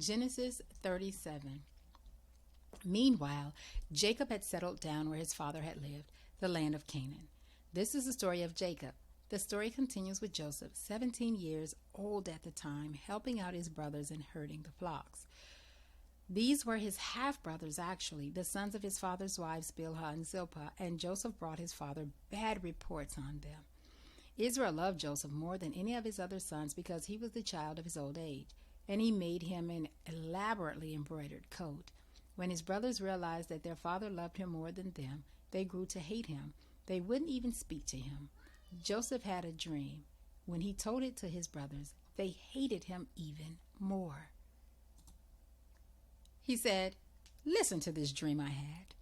Genesis 37. Meanwhile, Jacob had settled down where his father had lived, the land of Canaan. This is the story of Jacob. The story continues with Joseph, 17 years old at the time, helping out his brothers and herding the flocks. These were his half-brothers, actually, the sons of his father's wives, Bilhah and Zilpah, and Joseph brought his father bad reports on them. Israel loved Joseph more than any of his other sons because he was the child of his old age, and he made him an elaborately embroidered coat. When his brothers realized that their father loved him more than them, they grew to hate him. They wouldn't even speak to him. Joseph had a dream. When he told it to his brothers, they hated him even more. He said, "Listen to this dream I had.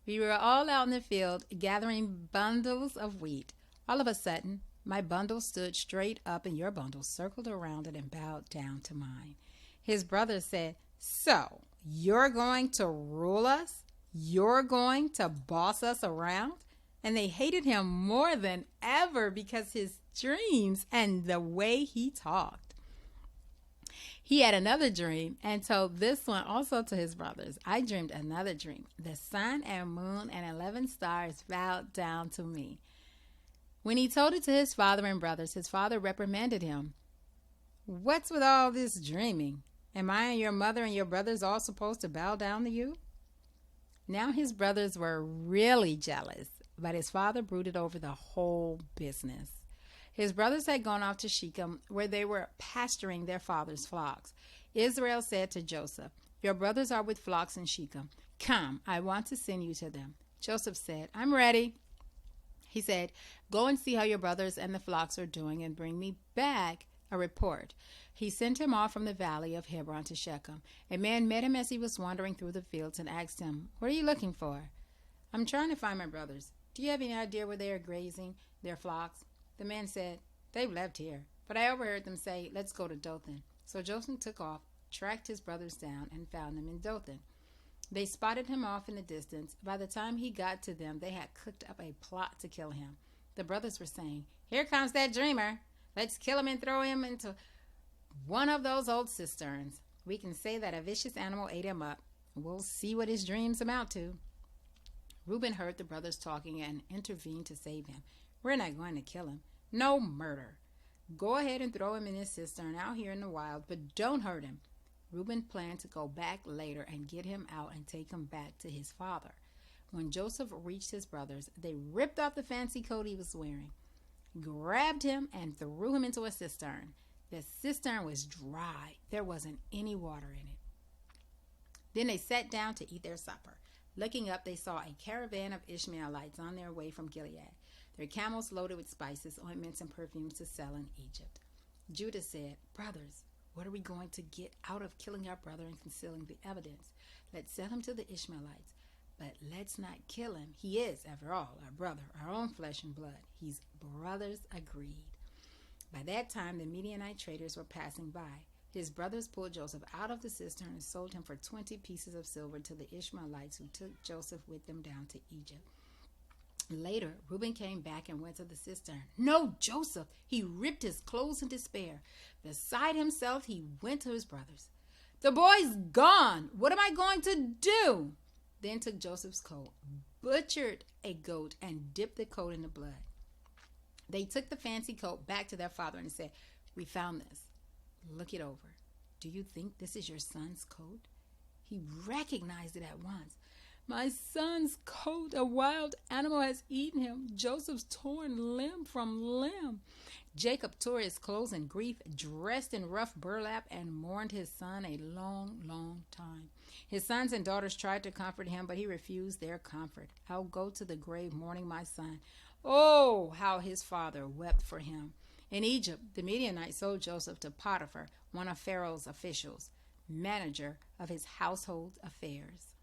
We were all out in the field gathering bundles of wheat. All of a sudden, my bundle stood straight up and your bundle circled around it and bowed down to mine." His brothers said, "So, you're going to rule us? You're going to boss us around?" And they hated him more than ever because his dreams and the way he talked. He had another dream and told this one also to his brothers. "I dreamed another dream. The sun and moon and 11 stars bowed down to me." When he told it to his father and brothers, his father reprimanded him. "What's with all this dreaming? Am I and your mother and your brothers all supposed to bow down to you?" Now his brothers were really jealous, but his father brooded over the whole business. His brothers had gone off to Shechem, where they were pasturing their father's flocks. Israel said to Joseph, "Your brothers are with flocks in Shechem. Come, I want to send you to them." Joseph said, "I'm ready." He said, "Go and see how your brothers and the flocks are doing and bring me back a report." He sent him off from the valley of Hebron to Shechem. A man met him as he was wandering through the fields and asked him, "What are you looking for?" "I'm trying to find my brothers. Do you have any idea where they are grazing their flocks?" The man said, "They've left here, but I overheard them say, 'Let's go to Dothan.'" So Joseph took off, tracked his brothers down, and found them in Dothan. They spotted him off in the distance. By the time he got to them, they had cooked up a plot to kill him. The brothers were saying, "Here comes that dreamer. Let's kill him and throw him into one of those old cisterns. We can say that a vicious animal ate him up. We'll see what his dreams amount to." Reuben heard the brothers talking and intervened to save him. "We're not going to kill him. No murder. Go ahead and throw him in his cistern out here in the wild, but don't hurt him." Reuben planned to go back later and get him out and take him back to his father. When Joseph reached his brothers, they ripped off the fancy coat he was wearing, grabbed him, and threw him into a cistern. The cistern was dry. There wasn't any water in it. Then they sat down to eat their supper. Looking up, they saw a caravan of Ishmaelites on their way from Gilead, their camels loaded with spices, ointments, and perfumes to sell in Egypt. Judah said, "Brothers, what are we going to get out of killing our brother and concealing the evidence? Let's sell him to the Ishmaelites, but let's not kill him. He is, after all, our brother, our own flesh and blood." His brothers agreed. By that time, the Midianite traders were passing by. His brothers pulled Joseph out of the cistern and sold him for 20 pieces of silver to the Ishmaelites, who took Joseph with them down to Egypt. Later, Reuben came back and went to the cistern. "No, Joseph!" He ripped his clothes in despair. Beside himself, he went to his brothers. "The boy's gone! What am I going to do?" Then took Joseph's coat, butchered a goat, and dipped the coat in the blood. They took the fancy coat back to their father and said, "We found this. Look it over. Do you think this is your son's coat?" He recognized it at once. "My son's coat, a wild animal has eaten him. Joseph's torn limb from limb." Jacob tore his clothes in grief, dressed in rough burlap, and mourned his son a long, long time. His sons and daughters tried to comfort him, but he refused their comfort. "I'll go to the grave mourning my son." Oh, how his father wept for him. In Egypt, the Midianites sold Joseph to Potiphar, one of Pharaoh's officials, manager of his household affairs.